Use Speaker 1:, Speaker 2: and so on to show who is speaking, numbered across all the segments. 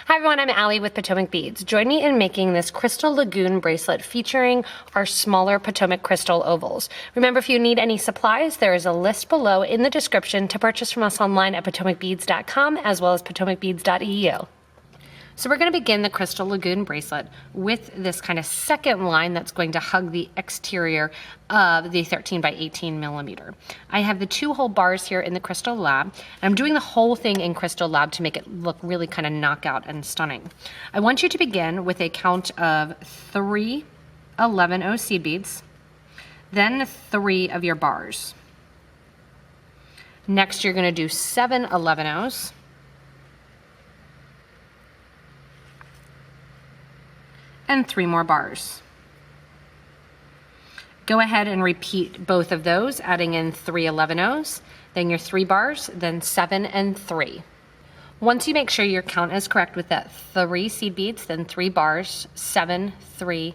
Speaker 1: Hi everyone, I'm Allie with Potomac Beads. Join me in making this Crystal Lagoon Bracelet featuring our smaller Potomac Crystal Ovals. Remember, if you need any supplies, there is a list below in the description to purchase from us online at PotomacBeads.com as well as PotomacBeads.eu. So we're going to begin the Crystal Lagoon Bracelet with this kind of second line that's going to hug the exterior of the 13 by 18 millimeter. I have the 2-hole bars here in the Crystal Lab, and I'm doing the whole thing in Crystal Lab to make it look really kind of knockout and stunning. I want you to begin with a count of 3 11-0 seed beads, then 3 of your bars. Next, you're going to do 7 11-0s. And 3 more bars. Go ahead and repeat both of those, adding in 3 11-0s, then your 3 bars, then 7 and 3. Once you make sure your count is correct with that 3 seed beads, then 3 bars, 7, 3,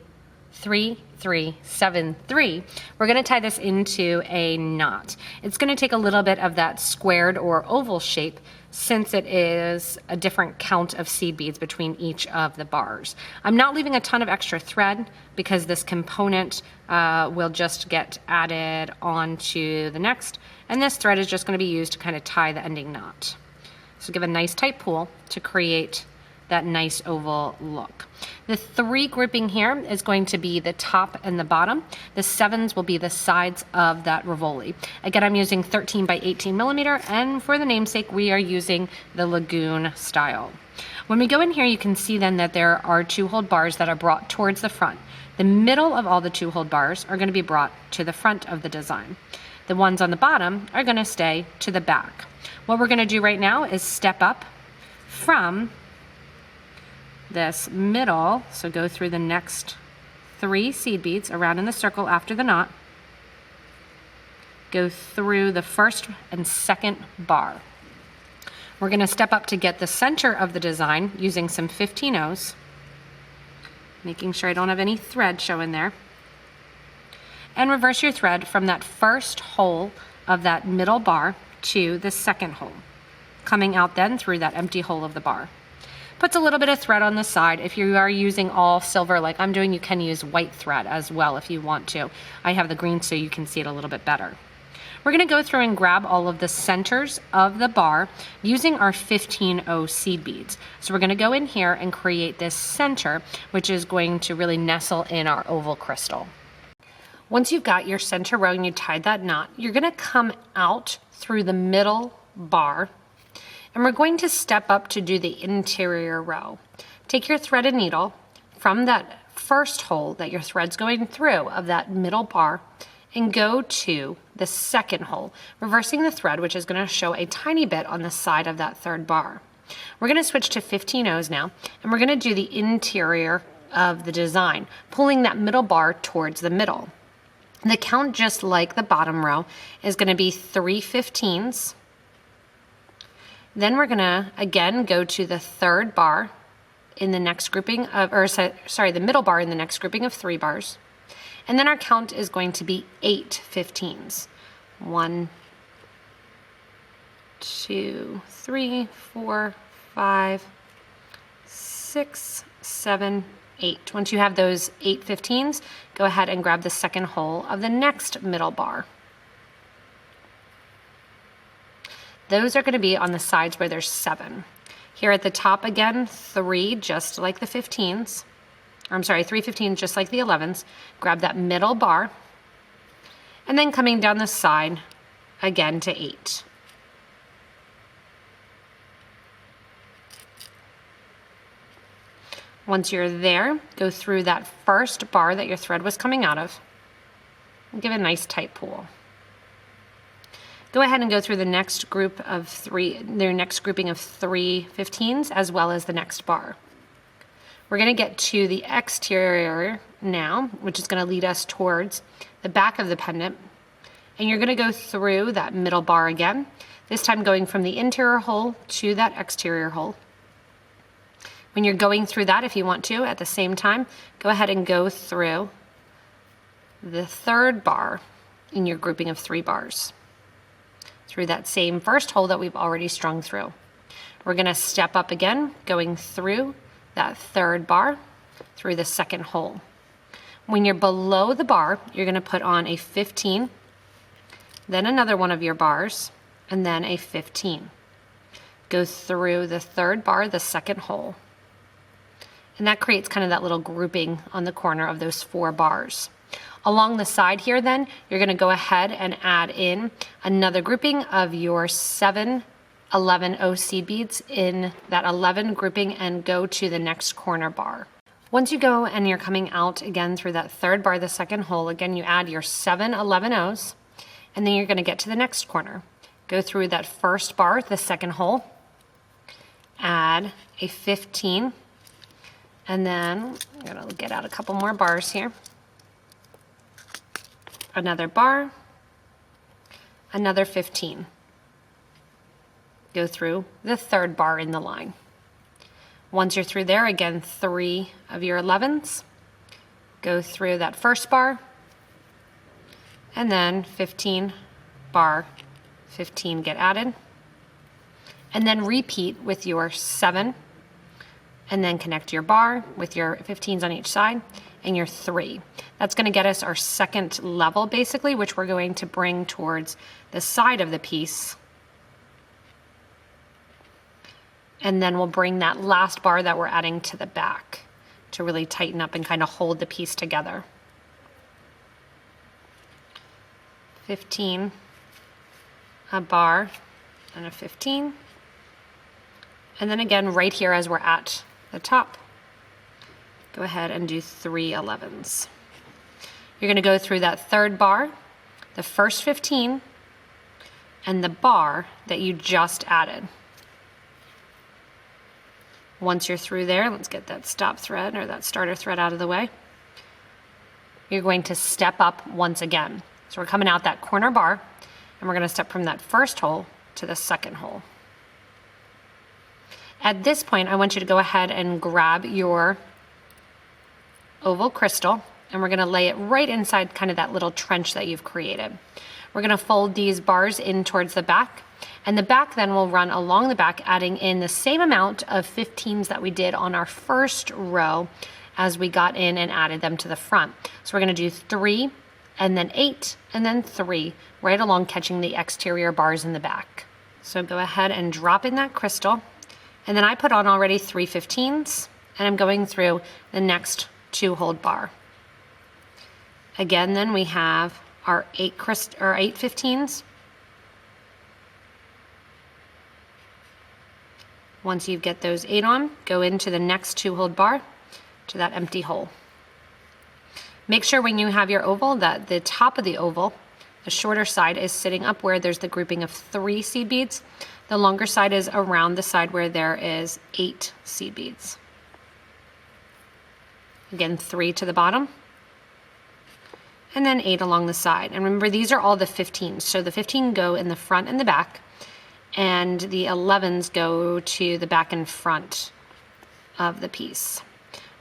Speaker 1: 3, 3, 7, 3, we're going to tie this into a knot. It's going to take a little bit of that squared or oval shape since it is a different count of seed beads between each of the bars. I'm not leaving a ton of extra thread because this component will just get added onto the next, and this thread is just going to be used to kind of tie the ending knot. So give a nice tight pull to create that nice oval look. The 3 grouping here is going to be the top and the bottom. The 7s will be the sides of that Rivoli. Again, I'm using 13 by 18 millimeter, and for the namesake, we are using the Lagoon style. When we go in here, you can see then that there are 2-hole bars that are brought towards the front. The middle of all the 2-hole bars are going to be brought to the front of the design. The ones on the bottom are going to stay to the back. What we're going to do right now is step up from this middle, so go through the next 3 seed beads around in the circle after the knot, go through the first and second bar. We're going to step up to get the center of the design using some 15-0s, making sure I don't have any thread showing there, and reverse your thread from that first hole of that middle bar to the second hole, coming out then through that empty hole of the bar. Puts a little bit of thread on the side. If you are using all silver like I'm doing, you can use white thread as well if you want to. I have the green so you can see it a little bit better. We're going to go through and grab all of the centers of the bar using our 15-0 seed beads. So we're going to go in here and create this center, which is going to really nestle in our oval crystal. Once you've got your center row and you tied that knot, you're going to come out through the middle bar, and we're going to step up to do the interior row. Take your thread and needle from that first hole that your thread's going through of that middle bar and go to the second hole, reversing the thread, which is going to show a tiny bit on the side of that third bar. We're going to switch to 15-0s now, and we're going to do the interior of the design, pulling that middle bar towards the middle. The count, just like the bottom row, is going to be 3 15s. Then we're gonna, again, go to the third bar in the next grouping of, the middle bar in the next grouping of 3 bars. And then our count is going to be 8 15s. 1, 2, 3, 4, 5, 6, 7, 8. Once you have those 8 15s, go ahead and grab the second hole of the next middle bar. Those are going to be on the sides where there's 7. Here at the top again, 3 just like the 15s. Or I'm sorry, 3 15s just like the 11s. Grab that middle bar. And then coming down the side again to 8. Once you're there, go through that first bar that your thread was coming out of. And give it a nice tight pull. Go ahead and go through the next group of 3, their next grouping of 3 15s, as well as the next bar. We're going to get to the exterior now, which is going to lead us towards the back of the pendant. And you're going to go through that middle bar again, this time going from the interior hole to that exterior hole. When you're going through that, if you want to, at the same time, go ahead and go through the third bar in your grouping of 3 bars, through that same first hole that we've already strung through. We're gonna step up again, going through that third bar, through the second hole. When you're below the bar, you're gonna put on a 15, then another one of your bars, and then a 15. Go through the third bar, the second hole. And that creates kind of that little grouping on the corner of those 4 bars. Along the side here then, you're gonna go ahead and add in another grouping of your 7 11 OC beads in that 11 grouping and go to the next corner bar. Once you go and you're coming out again through that third bar, the second hole, again you add your 7 11 O's, and then you're gonna get to the next corner. Go through that first bar, the second hole, add a 15, and then I'm gonna get out a couple more bars here. Another bar, another 15. Go through the third bar in the line. Once you're through there, again, 3 of your 11s. Go through that first bar, and then 15 bar, 15 get added. And then repeat with your 7, and then connect your bar with your 15s on each side, and your 3. That's gonna get us our second level basically, which we're going to bring towards the side of the piece. And then we'll bring that last bar that we're adding to the back to really tighten up and kind of hold the piece together. 15, a bar, and a 15. And then again, right here as we're at the top, go ahead and do 3 11s. You're gonna go through that third bar, the first 15, and the bar that you just added. Once you're through there, let's get that stop thread or that starter thread out of the way. You're going to step up once again. So we're coming out that corner bar, and we're gonna step from that first hole to the second hole. At this point, I want you to go ahead and grab your oval crystal, and we're gonna lay it right inside kind of that little trench that you've created. We're gonna fold these bars in towards the back, and the back then will run along the back, adding in the same amount of 15s that we did on our first row as we got in and added them to the front. So we're gonna do 3, and then 8, and then 3, right along catching the exterior bars in the back. So go ahead and drop in that crystal, and then I put on already 3 15s, and I'm going through the next 2 hold bar. Again, then we have our 8 15s. Once you get those 8 on, go into the next 2 hold bar to that empty hole. Make sure when you have your oval that the top of the oval, the shorter side, is sitting up where there's the grouping of 3 seed beads. The longer side is around the side where there is 8 seed beads. Again, 3 to the bottom, and then 8 along the side. And remember, these are all the 15s. So the 15 go in the front and the back, and the 11s go to the back and front of the piece.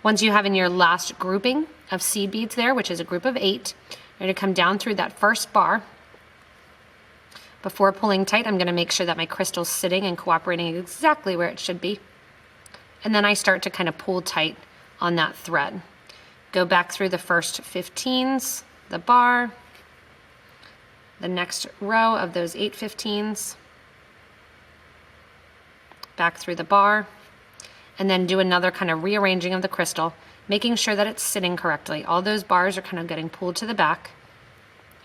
Speaker 1: Once you have in your last grouping of seed beads there, which is a group of 8, you're gonna come down through that first bar. Before pulling tight, I'm gonna make sure that my crystal's sitting and cooperating exactly where it should be. And then I start to kind of pull tight on that thread. Go back through the first 15s, the bar, the next row of those 8 15s, back through the bar, and then do another kind of rearranging of the crystal, making sure that it's sitting correctly. All those bars are kind of getting pulled to the back,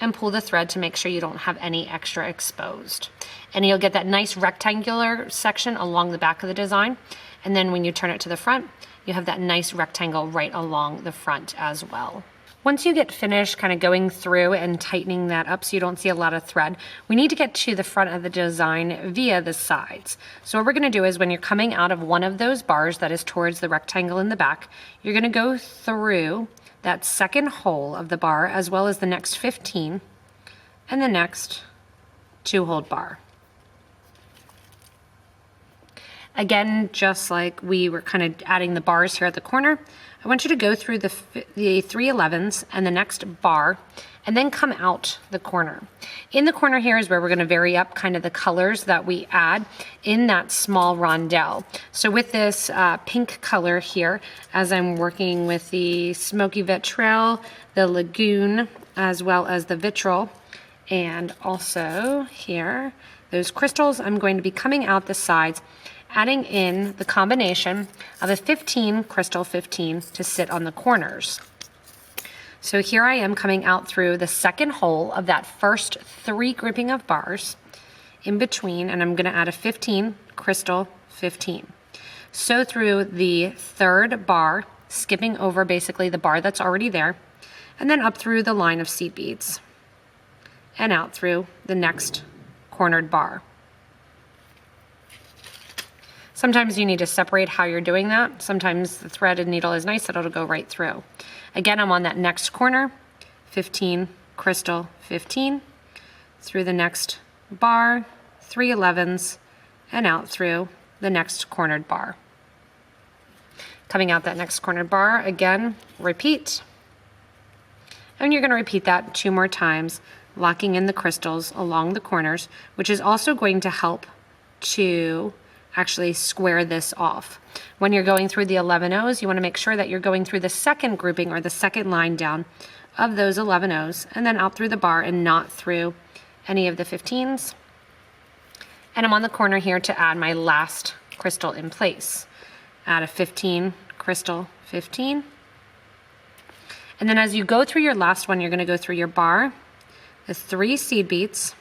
Speaker 1: and pull the thread to make sure you don't have any extra exposed. And you'll get that nice rectangular section along the back of the design, and then when you turn it to the front, you have that nice rectangle right along the front as well. Once you get finished kind of going through and tightening that up so you don't see a lot of thread, we need to get to the front of the design via the sides. So what we're gonna do is when you're coming out of one of those bars that is towards the rectangle in the back, you're gonna go through that second hole of the bar as well as the next 15 and the next 2 hold bar. Again, just like we were kind of adding the bars here at the corner, I want you to go through the 3/11s and the next bar, and then come out the corner. In the corner here is where we're going to vary up kind of the colors that we add in that small rondelle. So with this pink color here, as I'm working with the smoky vitriol, the lagoon, as well as the vitriol, and also here, those crystals, I'm going to be coming out the sides, adding in the combination of a 15 crystal 15 to sit on the corners. So here I am coming out through the second hole of that first 3 grouping of bars in between, and I'm going to add a 15 crystal 15. So through the third bar, skipping over basically the bar that's already there, and then up through the line of seed beads and out through the next cornered bar. Sometimes you need to separate how you're doing that. Sometimes the thread and needle is nice that it'll go right through. Again, I'm on that next corner, 15 crystal 15, through the next bar, 3/11s, and out through the next cornered bar. Coming out that next cornered bar, again, repeat. And you're going to repeat that 2 more times, locking in the crystals along the corners, which is also going to help to actually square this off. When you're going through the 11 O's, you want to make sure that you're going through the second grouping or the second line down of those 11 O's and then out through the bar and not through any of the 15s. And I'm on the corner here to add my last crystal in place. Add a 15 crystal 15. And then as you go through your last one, you're going to go through your bar, the 3 seed beads,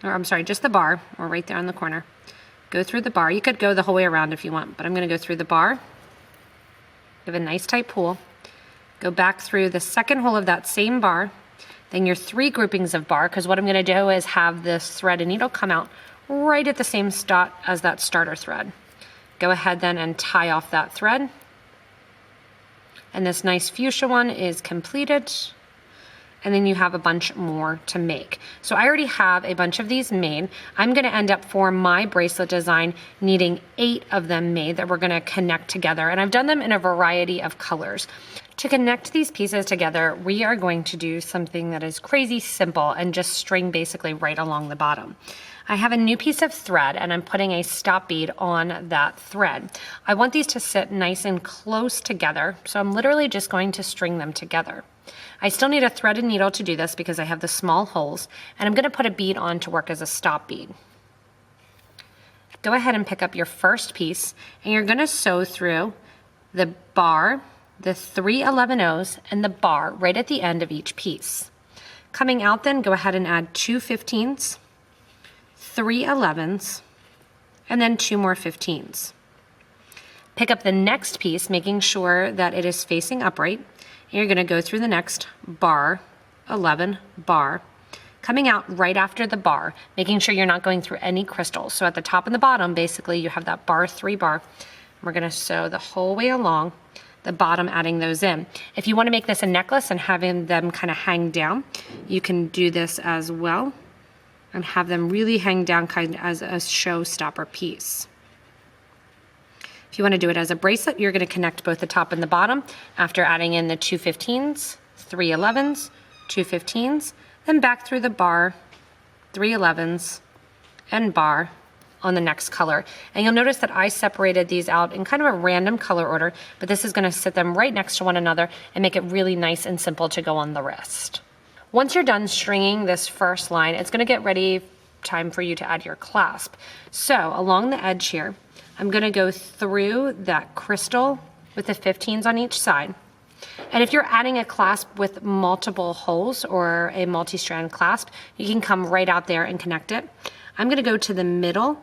Speaker 1: or I'm sorry, just the bar, or right there on the corner. Go through the bar. You could go the whole way around if you want, but I'm going to go through the bar. Give a nice tight pull. Go back through the second hole of that same bar, then your 3 groupings of bar, because what I'm going to do is have this thread and needle come out right at the same spot as that starter thread. Go ahead then and tie off that thread. And this nice fuchsia one is completed. And then you have a bunch more to make. So I already have a bunch of these made. I'm gonna end up for my bracelet design needing 8 of them made that we're gonna connect together. And I've done them in a variety of colors. To connect these pieces together, we are going to do something that is crazy simple and just string basically right along the bottom. I have a new piece of thread and I'm putting a stop bead on that thread. I want these to sit nice and close together, so I'm literally just going to string them together. I still need a thread and needle to do this because I have the small holes, and I'm going to put a bead on to work as a stop bead. Go ahead and pick up your first piece, and you're going to sew through the bar, the 3 11/0s, and the bar right at the end of each piece. Coming out then, go ahead and add 2 15s, 3 11s, and then 2 more 15s. Pick up the next piece, making sure that it is facing upright. And you're going to go through the next bar, 11 bar, coming out right after the bar, making sure you're not going through any crystals. So at the top and the bottom, basically you have that bar 3 bar. We're going to sew the whole way along the bottom, adding those in. If you want to make this a necklace and having them kind of hang down, you can do this as well and have them really hang down kind of as a showstopper piece. If you want to do it as a bracelet, you're going to connect both the top and the bottom after adding in the 2 15s, 3 11s, 2 15s, then back through the bar, 3 11s, and bar on the next color. And you'll notice that I separated these out in kind of a random color order, but this is going to sit them right next to one another and make it really nice and simple to go on the wrist. Once you're done stringing this first line, it's going to get ready, time for you to add your clasp. So along the edge here, I'm going to go through that crystal with the 15s on each side. And if you're adding a clasp with multiple holes or a multi-strand clasp, you can come right out there and connect it. I'm going to go to the middle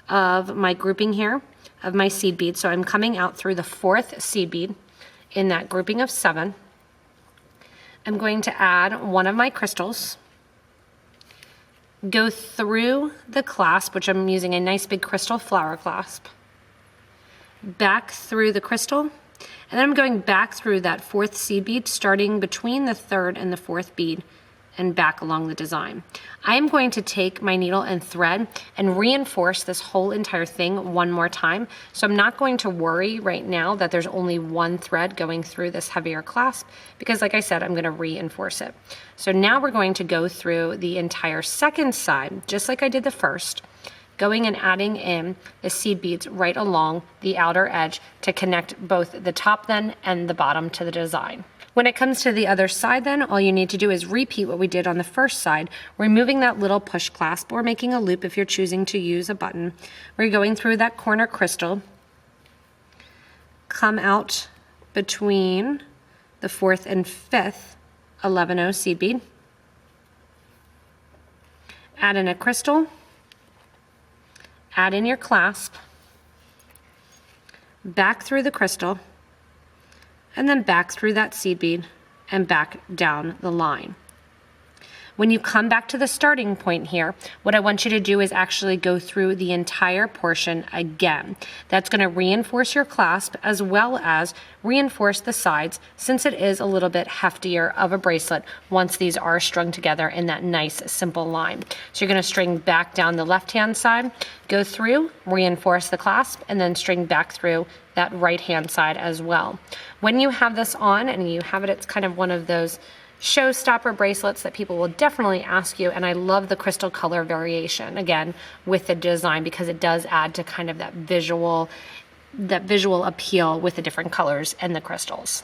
Speaker 1: of my grouping here of my seed bead. So I'm coming out through the 4th seed bead in that grouping of 7. I'm going to add one of my crystals, go through the clasp, which I'm using a nice big crystal flower clasp, back through the crystal, and then I'm going back through that 4th seed bead, starting between the 3rd and the 4th bead and back along the design. I am going to take my needle and thread and reinforce this whole entire thing one more time. So I'm not going to worry right now that there's only one thread going through this heavier clasp, because like I said, I'm going to reinforce it. So now we're going to go through the entire second side, just like I did the first, going and adding in the seed beads right along the outer edge to connect both the top then and the bottom to the design. When it comes to the other side then, all you need to do is repeat what we did on the first side, removing that little push clasp or making a loop if you're choosing to use a button. We're going through that corner crystal, come out between the 4th and 5th 11-0 seed bead, add in a crystal, add in your clasp, back through the crystal, and then back through that seed bead and back down the line. When you come back to the starting point here, what I want you to do is actually go through the entire portion again. That's going to reinforce your clasp as well as reinforce the sides, since it is a little bit heftier of a bracelet once these are strung together in that nice simple line. So you're going to string back down the left-hand side, go through, reinforce the clasp, and then string back through that right-hand side as well. When you have this on and you have it, it's kind of one of those showstopper bracelets that people will definitely ask you, and I love the crystal color variation again with the design, because it does add to kind of that visual appeal with the different colors and the crystals.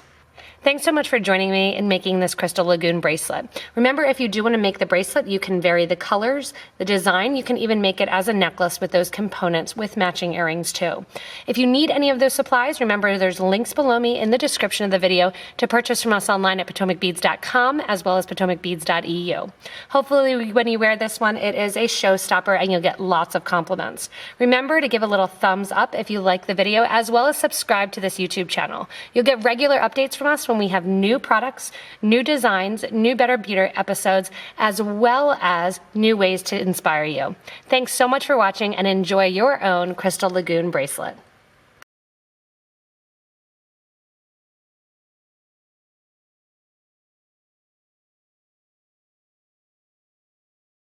Speaker 1: Thanks so much for joining me in making this Crystal Lagoon bracelet. Remember, if you do want to make the bracelet, you can vary the colors, the design. You can even make it as a necklace with those components with matching earrings too. If you need any of those supplies, remember there's links below me in the description of the video to purchase from us online at PotomacBeads.com as well as PotomacBeads.eu. Hopefully when you wear this one, it is a showstopper and you'll get lots of compliments. Remember to give a little thumbs up if you like the video, as well as subscribe to this YouTube channel. You'll get regular updates from us when we have new products, new designs, new Better Beater episodes, as well as new ways to inspire you. Thanks so much for watching, and enjoy your own Crystal Lagoon bracelet.